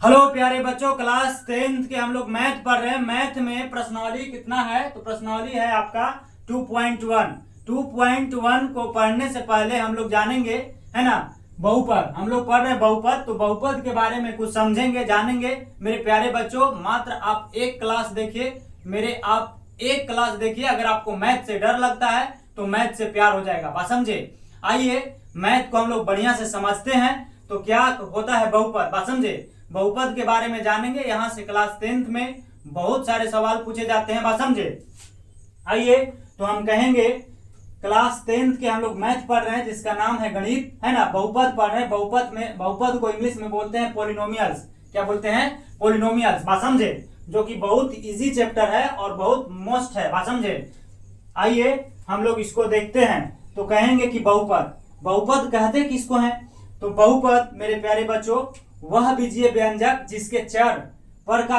Hello प्यारे बच्चों, class 10th के हम लोग मैथ पढ़ रहे हैं। मैथ में प्रश्नावली कितना है? तो प्रश्नावली है आपका 2.1। 2.1 को पढ़ने से पहले हम लोग जानेंगे, है ना, बहुपद। हम लोग पढ़ रहे हैं बहुपद, तो बहुपद के बारे में कुछ समझेंगे, जानेंगे। मेरे प्यारे बच्चों, मात्र आप एक क्लास देखिए, आप एक क्लास देखिए। अगर आपको मैथ से डर लगता है तो मैथ से प्यार हो जाएगा, बात समझे। आइए मैथ को हम लोग बढ़िया से समझते हैं। तो क्या होता है बहुपद, बात समझे। बहुपद के बारे में जानेंगे। यहाँ से क्लास 10th में बहुत सारे सवाल पूछे जाते हैं, बात समझे। आइए तो हम कहेंगे, क्लास 10th के हम लोग मैथ पढ़ रहे हैं जिसका नाम है गणित, है ना। बहुपद पढ़ रहे हैं। बहुपद को इंग्लिश में बोलते हैं पॉलिनोमियल्स। क्या बोलते हैं? पॉलिनोमियल्स, बात समझे। जो कि बहुत इजी चैप्टर है और बहुत मोस्ट है, बात समझे। आइए हम लोग इसको देखते हैं। तो कहेंगे कि बहुपद कहते किसको है? तो बहुपद मेरे प्यारे बच्चों वह बीजीय व्यंजक जिसके चर पर का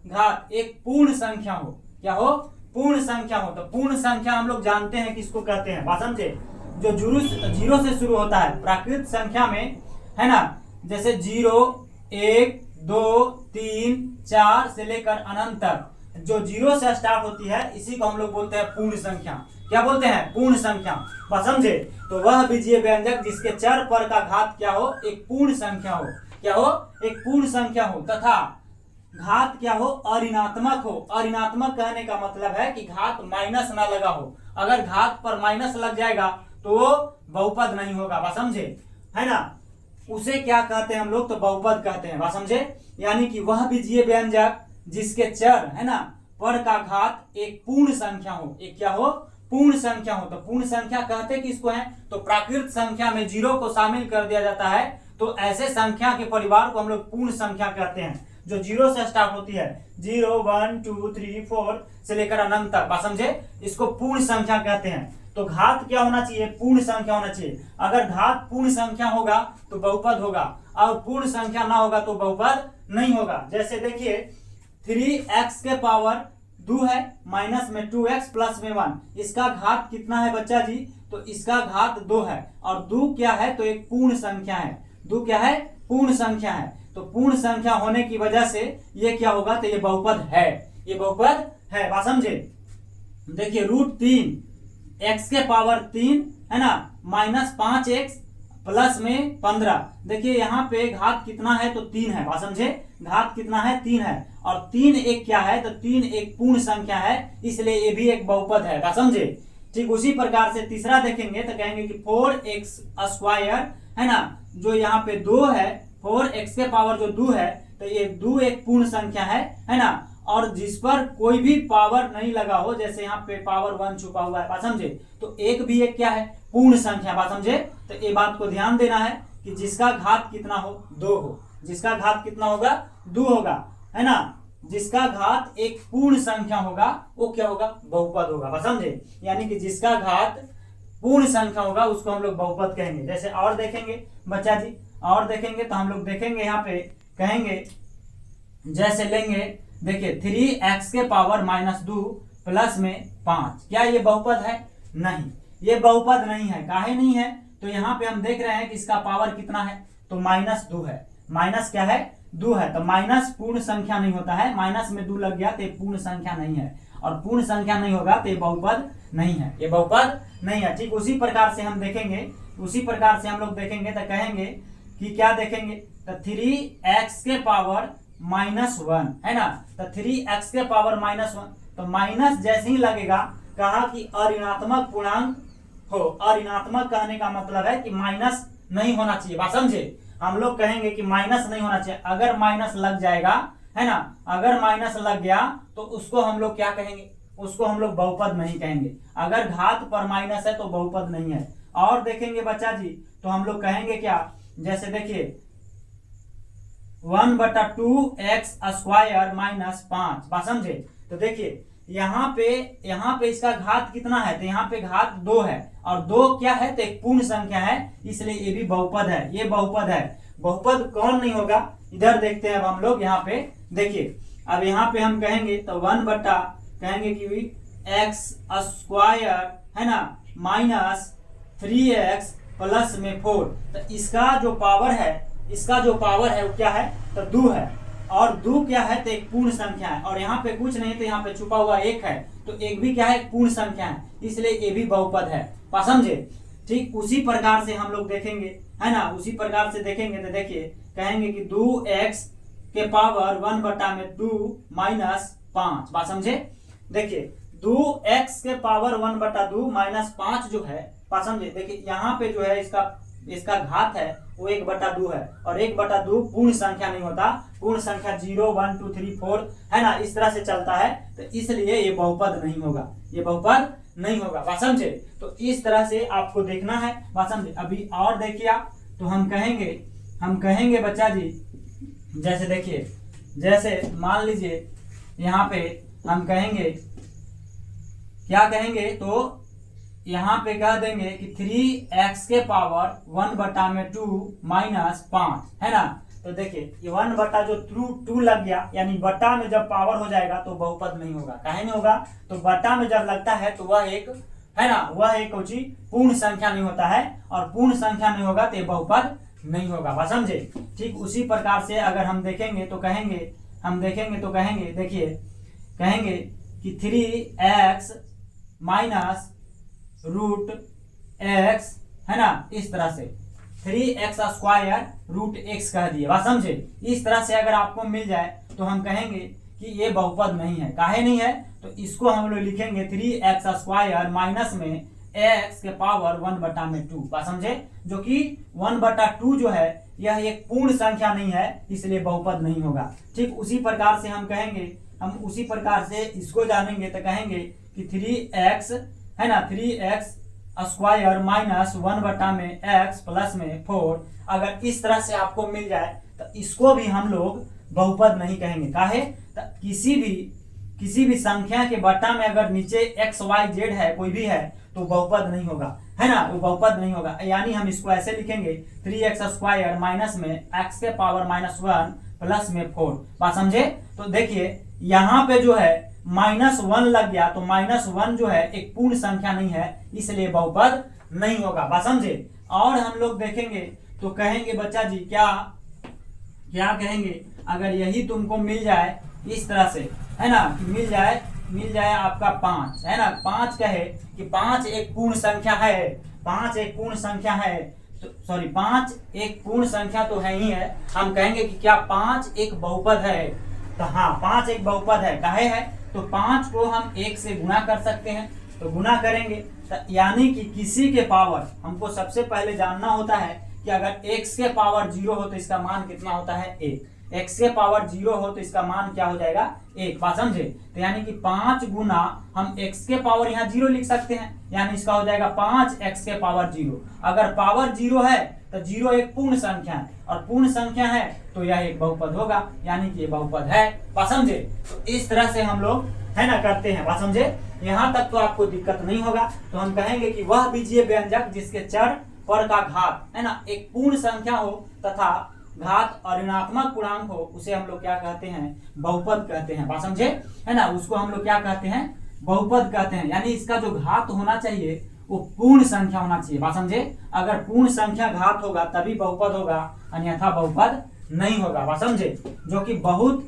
घात एक पूर्ण संख्या हो। क्या हो? पूर्ण संख्या हो। तो पूर्ण संख्या हम लोग जानते हैं किसको कहते हैं, बात समझे। जो जीरो से शुरू होता है प्राकृत संख्या में, है ना। जैसे 0, 1, 2, 3, 4 से लेकर अनंत तक जो जीरो से स्टार्ट होती है, इसी को हम लोग बोलते हैं पूर्ण संख्या। क्या बोलते हैं? पूर्ण संख्या, बात समझे। तो वह बीजीय व्यंजक जिसके चर पर का घात क्या हो? एक पूर्ण संख्या हो। क्या हो? एक पूर्ण संख्या हो। तथा घात क्या हो? अऋणात्मक हो। अऋणात्मक कहने का मतलब है कि घात माइनस ना लगा हो। अगर घात पर माइनस लग जाएगा तो वो बहुपद नहीं होगा, बात समझे, है ना। उसे क्या कहते हैं हम लोग? तो बहुपद कहते हैं, बात समझे। यानी कि वह बीजीय व्यंजक जिसके चर, है ना, पर का घात एक पूर्ण संख्या हो। एक क्या हो? पूर्ण संख्या हो। तो पूर्ण संख्या कहते किसको है? तो प्राकृत संख्या में जीरो को शामिल कर दिया जाता है, तो ऐसे संख्या के परिवार को हम लोग पूर्ण संख्या कहते हैं। जो जीरो से स्टार्ट होती है, 0, 1, 2, 3, 4 से लेकर अनंत तक, बात समझे, इसको पूर्ण संख्या कहते हैं। तो घात क्या होना चाहिए? पूर्ण संख्या होना चाहिए। अगर घात पूर्ण संख्या होगा तो बहुपद होगा, और पूर्ण संख्या ना होगा तो बहुपद नहीं होगा। जैसे देखिए 3x के पावर 2 है, माइनस में 2x प्लस में 1, इसका घात कितना है बच्चा जी? तो इसका घात 2 है। और 2 क्या है? तो एक पूर्ण संख्या है। 2 क्या है? पूर्ण संख्या है। तो पूर्ण संख्या होने की वजह से ये क्या होगा? तो ये बहुपद है। ये बहुपद है, बात समझे। देखिए √3 x के पावर 3, है ना, माइनस 5x प्लस में 15। देखिए यहाँ पे घात कितना है? तो 3 है, बात समझे। घात कितना है? 3 है। और 3 एक क्या है? तो 3 एक पूर्ण संख्या है, इसलिए ये भी एक बहुपद है, बात समझे। ठीक उसी प्रकार से तीसरा देखेंगे तो कहेंगे कि 4x², है ना, जो यहाँ पे 2 है, 4x के पावर जो 2 है, तो ये 2 एक पूर्ण संख्या है ना। और जिस पर कोई भी पावर नहीं लगा हो, जैसे यहाँ पे पावर 1 छुपा हुआ है, बात समझे, तो एक भी एक क्या है? पूर्ण संख्या, बात समझे। तो ये बात को ध्यान देना है कि जिसका घात कितना हो? 2 हो। जिसका घात कितना होगा? 2 होगा, है ना। जिसका घात एक पूर्ण संख्या होगा वो क्या होगा? बहुपद होगा, बात समझे। यानी कि जिसका घात पूर्ण संख्या होगा उसको हम लोग बहुपद कहेंगे। जैसे और देखेंगे बच्चा जी, और देखेंगे तो हम लोग देखेंगे यहाँ पे कहेंगे, जैसे लेंगे, देखिए 3x के पावर -2 प्लस में 5, क्या ये बहुपद है? नहीं, ये बहुपद नहीं है। काहे नहीं है? तो यहाँ पे हम देख रहे हैं कि इसका पावर कितना है? तो -2 है। माइनस क्या है? 2 है। तो माइनस पूर्ण संख्या नहीं होता है। माइनस में 2 लग गया तो ये पूर्ण संख्या नहीं है, और पूर्ण संख्या नहीं होगा तो ये बहुपद नहीं है। ये बहुपद नहीं है। ठीक उसी प्रकार से हम देखेंगे, उसी प्रकार से हम लोग देखेंगे तो कहेंगे कि क्या देखेंगे? तो 3x के पावर -1, है ना। तो 3x के पावर -1, तो माइनस जैसे ही लगेगा, कहा कि अऋणात्मक पूर्णांक हो। अऋणात्मक कहने का मतलब है कि माइनस नहीं होना चाहिए, बात समझे। हम लोग कहेंगे कि माइनस नहीं होना चाहिए। अगर माइनस लग जाएगा, है ना, अगर माइनस लग गया तो उसको हम लोग क्या कहेंगे? उसको हम लोग बहुपद नहीं कहेंगे। अगर घात पर माइनस है तो बहुपद नहीं है। और देखेंगे बच्चा जी तो हम लोग कहेंगे क्या? जैसे देखिए 1/2x² -5, बात समझे। तो देखिए यहाँ पे इसका घात कितना है? तो यहाँ पे घात 2 है, और 2 क्या है? तो एक पूर्ण संख्या है, इसलिए ये भी बहुपद है। ये बहुपद है। बहुपद कौन नहीं होगा? इधर देखते हैं अब हम लोग। यहाँ पे देखिए, अब यहाँ पे हम कहेंगे तो 1 कहेंगे कि x², है ना, -3x प्लस में 4, तो इसका जो पावर है इसका जो पावर है वो क्या है, तो 2 है, और 2 क्या है, तो एक पूर्ण संख्या है, और यहाँ पे कुछ नहीं, तो यहाँ पे छुपा हुआ 1 है, तो 1 भी क्या है, एक पूर्ण संख्या है, इसलिए ये भी बहुपद है। बात समझे? ठीक उसी प्रकार से हम लोग देखेंगे, है ना, उसी प्रकार से देखेंगे तो देखिए कहेंगे कि 2x के पावर 1/2 माइनस 5। बात समझे? देखिए 2x के पावर 1/2 माइनस 5 जो है, बात समझे, देखिए यहाँ पे जो है इसका घात है वो 1/2 है, और 1/2 पूर्ण संख्या नहीं होता, पूर्ण संख्या 0 1 2 3 4 है ना, इस तरह से चलता है, तो इसलिए ये बहुपद नहीं होगा, ये बहुपद नहीं होगा। बात समझे? तो इस तरह से आपको देखना है। बात समझे? अभी और देखिए आप, तो हम कहेंगे बच्चा जी, जैसे देखिए, जैसे मान लीजिए यहाँ पे हम कहेंगे, क्या कहेंगे, तो यहाँ पे कह देंगे कि 3x के पावर 1/2 माइनस 5 है ना, तो देखिए ये 1/2 लग गया, यानी बटा में जब पावर हो जाएगा तो बहुपद नहीं होगा। काहे नहीं होगा? तो बटा में जब लगता है तो वह एक है ना, वह एक पूर्ण संख्या नहीं होता है, और पूर्ण संख्या नहीं होगा तो ये बहुपद नहीं होगा। बात समझे? ठीक उसी प्रकार से अगर हम देखेंगे तो कहेंगे, देखिए कहेंगे कि 3x माइनस रूट x है ना, इस तरह से 3x स्क्वायर रूट x कह दिए। बात समझे? इस तरह से अगर आपको मिल जाए तो हम कहेंगे कि ये बहुपद नहीं है। काहे नहीं है? तो इसको हम लोग लिखेंगे 3x स्क्वायर माइनस में x के पावर 1/2। बात समझे? जो कि 1/2 जो है यह एक पूर्ण संख्या नहीं है, इसलिए बहुपद नहीं होगा। ठीक उसी प्रकार से हम कहेंगे, हम उसी प्रकार से इसको जानेंगे तो कहेंगे कि 3x है ना, 3x square minus 1/x plus में 4, अगर इस तरह से आपको मिल जाए तो इसको भी हम लोग बहुपद नहीं कहेंगे। काहे? तो किसी भी संख्या के बटा में अगर नीचे x y z है, कोई भी है, तो बहुपद नहीं होगा, है ना, वो बहुपद नहीं होगा। यानी हम इसको ऐसे लिखेंगे 3x स्क्वायर माइनस में x के पावर -1 प्लस में 4। बात समझे? तो देखिए यहाँ पे जो है -1 लग गया, तो -1 जो है एक पूर्ण संख्या नहीं है, इसलिए बहुपद नहीं होगा। बात समझे? और हम लोग देखेंगे तो कहेंगे बच्चा जी, क्या कहेंगे, अगर यही तुमको मिल जाए इस तरह से, है ना, कि मिल जाए आपका 5, है ना, 5 कहे कि 5 एक पूर्ण संख्या है, 5 एक पूर्ण संख्या है, तो सॉरी 5 एक पूर्ण संख्या तो है ही है, हम कहेंगे कि क्या 5 एक बहुपद है? तो हाँ, 5 एक बहुपद है। काहे है? तो 5 को हम 1 से गुणा कर सकते हैं, तो गुणा करेंगे तो यानी कि किसी के पावर, हमको सबसे पहले जानना होता है कि अगर x के पावर 0 हो तो इसका मान कितना होता है? 1। x के पावर 0 हो तो इसका मान क्या हो जाएगा? 1। बात समझे? तो यानी कि 5 गुना हम x के पावर यहाँ 0 लिख सकते हैं, यानी इसका हो जाएगा 5x के पावर 0। अगर पावर 0 है तो 0 एक पूर्ण संख्या है, और पूर्ण संख्या है तो यह एक बहुपद होगा, यानी कि ये बहुपद है। बात समझे? तो इस तरह से हम लोग है ना करते हैं। बात समझे? यहाँ तक तो आपको दिक्कत नहीं होगा। तो हम कहेंगे कि वह बीजीय व्यंजक जिसके चर पर का घात है ना एक पूर्ण संख्या हो तथा घात और ऋणात्मक पूर्णांक हो, उसे हम लोग क्या कहते हैं? बहुपद कहते हैं। बात समझे? है ना, उसको हम लोग क्या कहते हैं? बहुपद कहते हैं। यानी इसका जो घात होना चाहिए वो पूर्ण संख्या होना चाहिए। बात समझे? अगर पूर्ण संख्या घात होगा तभी बहुपद होगा, अन्यथा बहुपद नहीं होगा। बात समझे? जो कि बहुत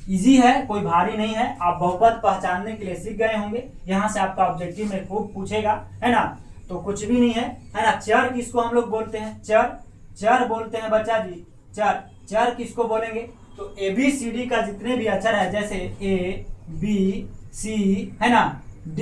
इजी है, कोई भारी नहीं है। आप बहुपद पहचानने के लिए सीख गए होंगे। यहाँ से आपका ऑब्जेक्टिव में खूब पूछेगा, है ना, तो कुछ भी नहीं है ना। चर किसको हम लोग बोलते हैं? चर बोलते हैं बच्चा जी, चर किसको बोलेंगे? तो ABCD का जितने भी अक्षर है, जैसे A B C है ना, D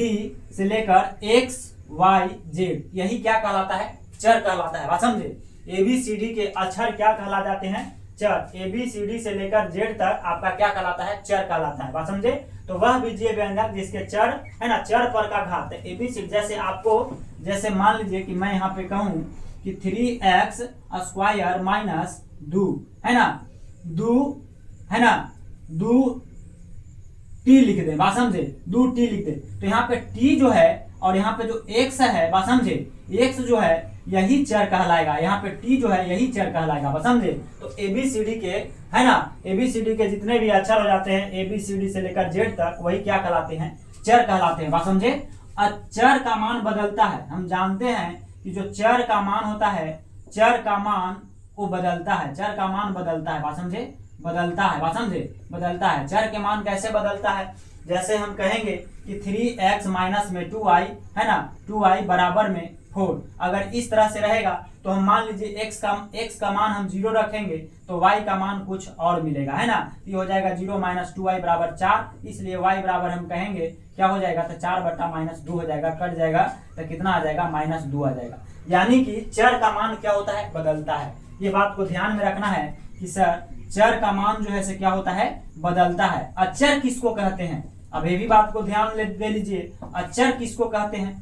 से लेकर X Y Z, यही क्या कहलाता है? चर कहलाता है। बात समझे? ABCD के अक्षर क्या कहला जाते हैं? चर। ABCD से लेकर Z तक आपका क्या कहलाता है? चर कहलाता है। बात समझे? तो वह बीजीय व्यंजक जिसके चर है ना, चर पर का घात ABCD, जैसे आपको, जैसे मान लीजिए कि मैं यहाँ पे कहूँ कि 3x स्क्वायर माइनस 2 है ना, 2t लिख दे। बात समझे? 2t लिख दे। तो यहाँ पे t जो है और यहाँ पे जो x है, बात समझे, x जो है यही चर कहलाएगा, यहाँ पे t जो है यही चर कहलाएगा। बात समझे? तो ABCD के है ना, ABCD के जितने भी अक्षर हो जाते हैं ABCD से लेकर Z तक, वही क्या कहलाते हैं? चर कहलाते हैं। बात समझे? चर का मान बदलता है। हम जानते हैं कि जो चर का मान होता है, चर का मान वो बदलता है, चर का मान बदलता है, बात समझे, बदलता है, बात समझे, बदलता है। चर के मान कैसे बदलता है, जैसे हम कहेंगे कि 3x माइनस में 2i है ना, 2i बराबर में 4, अगर इस तरह से रहेगा तो हम मान लीजिए x का मान हम 0 रखेंगे तो y का मान कुछ और मिलेगा, है ना। ये हो जाएगा 0 माइनस 2i बराबर 4, इसलिए y बराबर हम कहेंगे क्या हो जाएगा, तो 4 बटा -2 हो जाएगा, कट जाएगा तो कितना आ जाएगा, -2 आ जाएगा। यानी कि चर का मान क्या होता है, बदलता है। ये बात को ध्यान में रखना है कि सर चर का मान जो है से क्या होता है, बदलता है। अचर किसको कहते हैं, अब ये भी बात को ध्यान दे लीजिए, अचर किसको कहते हैं,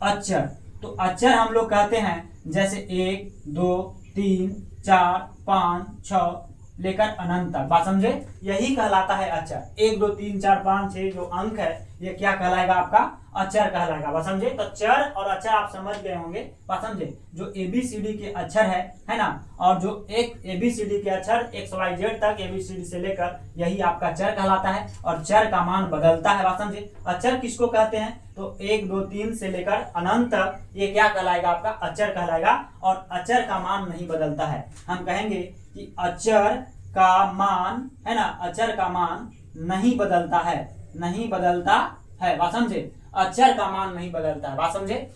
अचर, तो अचर हम लोग कहते हैं जैसे 1 2 3 4 5 6 लेकर अनंत तक, बात समझे, यही कहलाता है अचर। 1 2 3 4 5 6 जो अंक है ये क्या कहलाएगा, आपका अचर कहलाएगा, बात समझे। तो चर और अचर आप समझ गए होंगे, बात समझे। जो ABCD के अक्षर है ना, और जो एक ABCD के अक्षर XYZ तक ABCD से लेकर यही आपका चर कहलाता है, और चर का मान बदलता है, बात समझे। अचर किसको कहते हैं, तो 1 2 3 से लेकर अनंत तक ये क्या कहलाएगा, आपका अचर कहलाएगा, और अचर का मान नहीं बदलता है। हम कहेंगे कि अचर का मान है ना, अचर का मान नहीं बदलता है, नहीं बदलता है, बात समझे। अचर का मान नहीं बदलता है, बात समझे।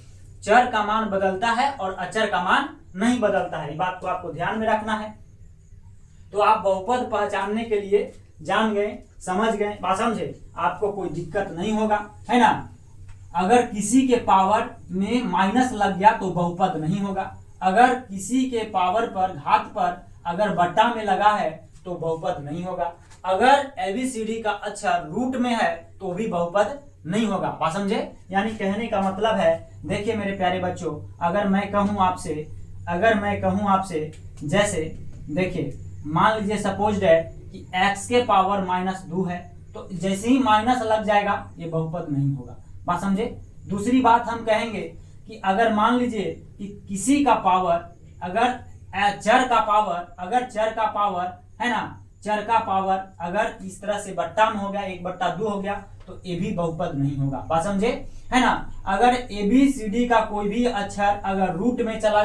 चर का मान बदलता है और अचर का मान नहीं बदलता है, ये बात को आपको ध्यान में रखना है। तो आप बहुपद पहचानने के लिए जान गए, समझ गए, बात समझे, आपको कोई दिक्कत नहीं होगा, है ना। अगर किसी के पावर में माइनस लग गया तो बहुपद नहीं होगा, अगर किसी के पावर पर घात पर अगर बट्टा में लगा है तो बहुपद नहीं होगा, अगर ABCD का अक्षर रूट में है तो भी बहुपद नहीं होगा, बात समझे। यानी कहने का मतलब है, देखिए मेरे प्यारे बच्चों, अगर मैं कहूं आपसे जैसे देखिए, मान लीजिए सपोज्ड है कि x के पावर -2 है, तो जैसे ही माइनस लग जाएगा ये बहुपद नहीं होगा, बात समझे। दूसरी बात हम कहेंगे कि अगर मान लीजिए कि किसी का पावर, अगर चर का पावर है ना, चर का पावर अगर इस तरह से बट्टा में हो गया, 1/2 हो गया, तो ये भी बहुपद नहीं होगा, बात समझे, है ना। अगर ABCD का कोई भी अक्षर अगर रूट में चला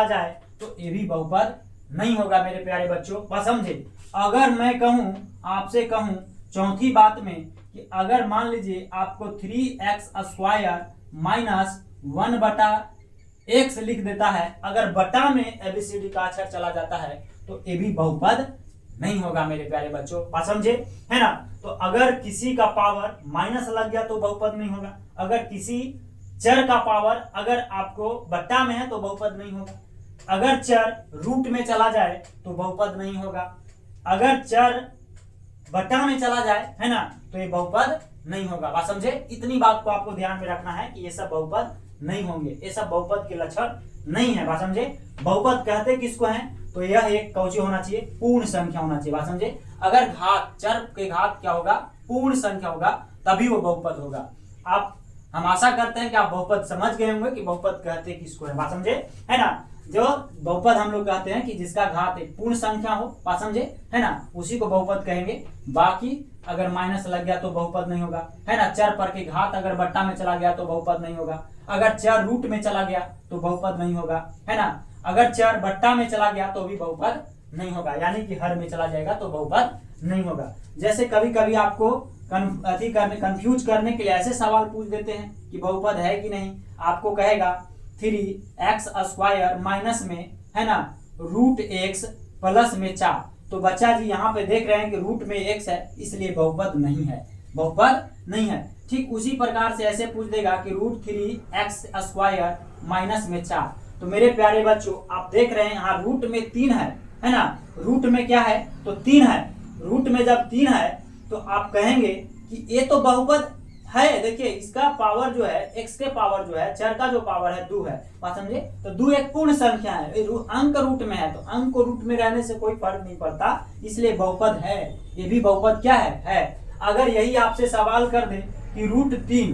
जाए तो ये भी बहुपद नहीं होगा मेरे प्यारे बच्चों, बात समझे। अगर मैं आपसे कहूं चौथी बात में कि अगर मान लीजिए आपको 3x² माइनस 1/x लिख देता है, अगर बटा में ABCD का अक्षर चला जाता है तो ये भी बहुपद नहीं होगा मेरे प्यारे बच्चों, बात समझे, है ना। तो अगर किसी का पावर माइनस लग गया तो बहुपद नहीं होगा, अगर किसी चर का पावर अगर आपको बट्टा में है तो बहुपद नहीं होगा, अगर चर रूट में चला जाए तो बहुपद नहीं होगा, अगर चर बट्टा में चला जाए, है ना, तो ये बहुपद नहीं होगा, बात समझे। इतनी बात को आपको ध्यान में रखना है कि ये सब बहुपद नहीं होंगे, ये सब बहुपद के लक्षण नहीं है, बात समझे। बहुपद कहते किसको हैं, तो यह एक कौची होना चाहिए, पूर्ण संख्या होना चाहिए, बात समझे। अगर घात, चर के घात क्या होगा, पूर्ण संख्या होगा, तभी वो बहुपद होगा। हम आशा करते हैं कि आप बहुपद समझ गए होंगे कि बहुपद कहते किसको है, बात समझे, है ना। जो बहुपद हम लोग कहते हैं कि जिसका घात एक पूर्ण संख्या हो, बात समझे, है ना, उसी को बहुपद कहेंगे। बाकी अगर माइनस लग गया तो बहुपद नहीं होगा, है ना। चर पर के घात अगर बट्टा में चला गया तो बहुपद नहीं होगा, अगर चर रूट में चला गया तो बहुपद नहीं होगा, है ना। अगर चर बट्टा में चला गया तो भी बहुपद नहीं होगा, यानी कि हर में चला जाएगा तो बहुपद नहीं होगा। जैसे कभी कभी आपको कंफ्यूज करने के लिए ऐसे सवाल पूछ देते हैं कि बहुपद है कि नहीं, आपको कहेगा 3x² माइनस में, है ना, √x प्लस में 4, तो बच्चा जी यहाँ पे देख रहे हैं कि रूट में x है, इसलिए बहुपद नहीं है, बहुपद नहीं है। ठीक उसी प्रकार से ऐसे पूछ देगा कि √3x² माइनस में 4, तो मेरे प्यारे बच्चों आप देख रहे हैं यहाँ रूट में 3 है ना, रूट में क्या है, तो 3 है। रूट में जब 3 है तो आप कहेंगे कि ये तो बहुपद है। देखिए इसका पावर जो है, x के पावर जो है, चर का जो पावर है 2 है, बात समझे। तो 2 एक पूर्ण संख्या है, अंक रूट में है, तो अंक को रूट में रहने से कोई फर्क नहीं पड़ता, इसलिए बहुपद है। ये भी बहुपद क्या है। अगर यही आपसे सवाल कर दे कि √3,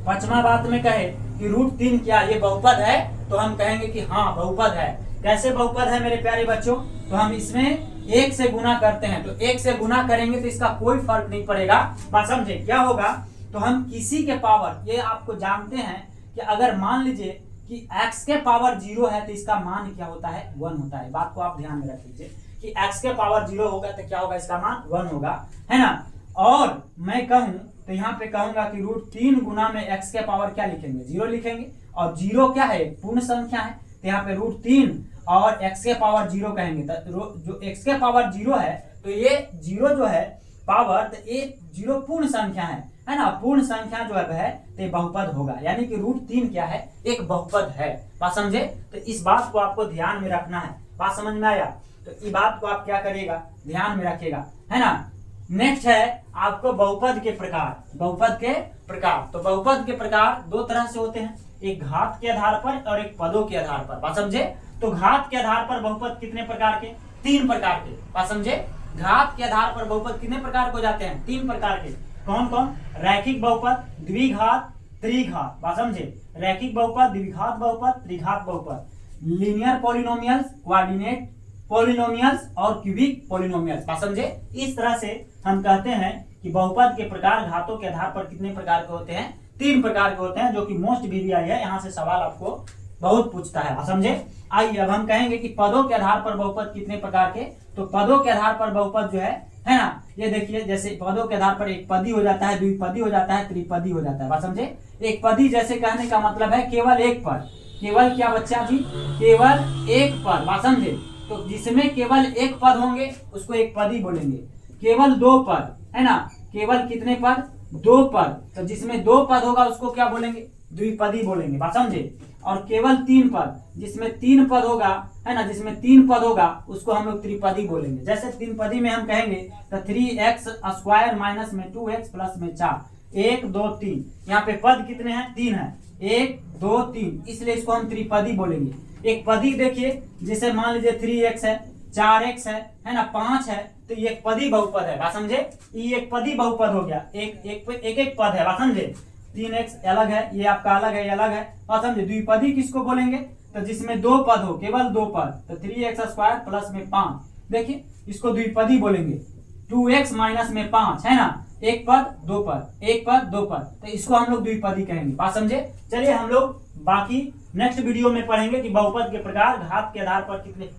पांचवा बात में कहे कि √3 क्या ये बहुपद है, तो हम कहेंगे कि हाँ बहुपद है। कैसे बहुपद है मेरे प्यारे बच्चों, तो हम इसमें 1 से गुना करते हैं, तो 1 से गुना करेंगे तो इसका कोई फर्क नहीं पड़ेगा, बात समझे। क्या होगा, तो हम किसी के पावर, ये आपको जानते हैं कि अगर मान लीजिए कि कि x के पावर 0 है तो इसका मान क्या होता है, 1 होता है। बात को आप ध्यान में रख लीजिए कि x के पावर 0 होगा तो क्या होगा, इसका मान 1 होगा, है ना। और मैं कहूं तो यहाँ पे कहूंगा कि √3 गुना में x के पावर क्या लिखेंगे, 0 लिखेंगे, और 0 क्या है, पूर्ण संख्या है, तो यहाँ पे √3 और x के पावर 0 कहेंगे। तो जो x के पावर 0 है तो ये 0 जो है पावर, तो ये 0 पूर्ण संख्या है ना। पूर्ण संख्या जो है तो बहुपद होगा, यानी कि √3 क्या है, एक बहुपद है। बात समझे? तो इस बात को आपको ध्यान में रखना है। बात समझ में आया? तो इस बात को आप क्या करिएगा, ध्यान में रखिएगा, है ना। नेक्स्ट है आपको बहुपद के प्रकार। बहुपद के प्रकार, तो बहुपद के प्रकार दो तरह से होते हैं, एक घात के आधार पर और एक पदों के आधार पर। बात समझे? तो घात के आधार पर बहुपद कितने प्रकार के, 3 प्रकार के। बात समझे? घात के आधार पर बहुपद कितने प्रकार के हो जाते हैं, 3 प्रकार के। कौन कौन? रैखिक बहुपद, द्विघात, त्रिघात। बात समझे? रैखिक बहुपद, द्विघात बहुपद, त्रिघात बहुपद, लीनियर पॉलिनोमियल्स, कोऑर्डिनेट पॉलिनोमियल्स और क्यूबिक पॉलिनोमियल्स। बात समझे? इस तरह से हम कहते हैं कि बहुपद के प्रकार घातों के आधार पर कितने प्रकार के होते हैं, 3 प्रकार के होते हैं, जो कि मोस्ट VVI है। यहाँ से सवाल आपको बहुत पूछता है। समझे? आइए अब हम कहेंगे कि पदों के आधार पर बहुपद कितने प्रकार के। तो पदों के आधार पर बहुपद जो है ना, ये देखिए, जैसे पदों के आधार पर एक पदी हो जाता है, द्विपदी हो जाता है, त्रिपदी हो जाता है। बात समझे? एक पदी जैसे कहने का मतलब है केवल एक पद, केवल क्या बच्चा जी, केवल एक पद। बात समझे? तो जिसमें केवल एक पद होंगे उसको एक पदी बोलेंगे। केवल 2 पद, है ना, केवल कितने पद, 2 पद, तो जिसमें 2 पद होगा उसको क्या बोलेंगे, द्विपदी बोलेंगे। बात समझे? और केवल 3 पद, जिसमें 3 पद होगा, है ना, जिसमें 3 पद होगा उसको हम लोग त्रिपदी बोलेंगे। जैसे 3 पदी में हम कहेंगे तो 3x² माइनस में 2x प्लस में 4, 1 2 3। यहाँ पे पद कितने हैं, 3 है, 1 2 3, इसलिए इसको हम त्रिपदी बोलेंगे। एक पदी देखिए, जैसे मान लीजिए 3x है, 4x है ना, 5 है, तो ये एक पदी बहुपद है। बात समझे? ये एक पदी बहुपद हो गया, एक पद है। बात समझे? 3x अलग है, ये आपका अलग है, ये अलग है। बात समझे? द्विपदी किसको बोलेंगे, तो जिसमें 2 पद हो, केवल 2 पद, तो 3x² प्लस में 5, देखिए इसको द्विपदी बोलेंगे। 2x माइनस में 5, है ना, एक पद 2 पद, एक पद 2 पद, तो इसको हम लोग द्विपदी कहेंगे। बात समझे? चलिए हम लोग बाकी नेक्स्ट वीडियो में पढ़ेंगे कि बहुपद के प्रकार घात के आधार पर कितने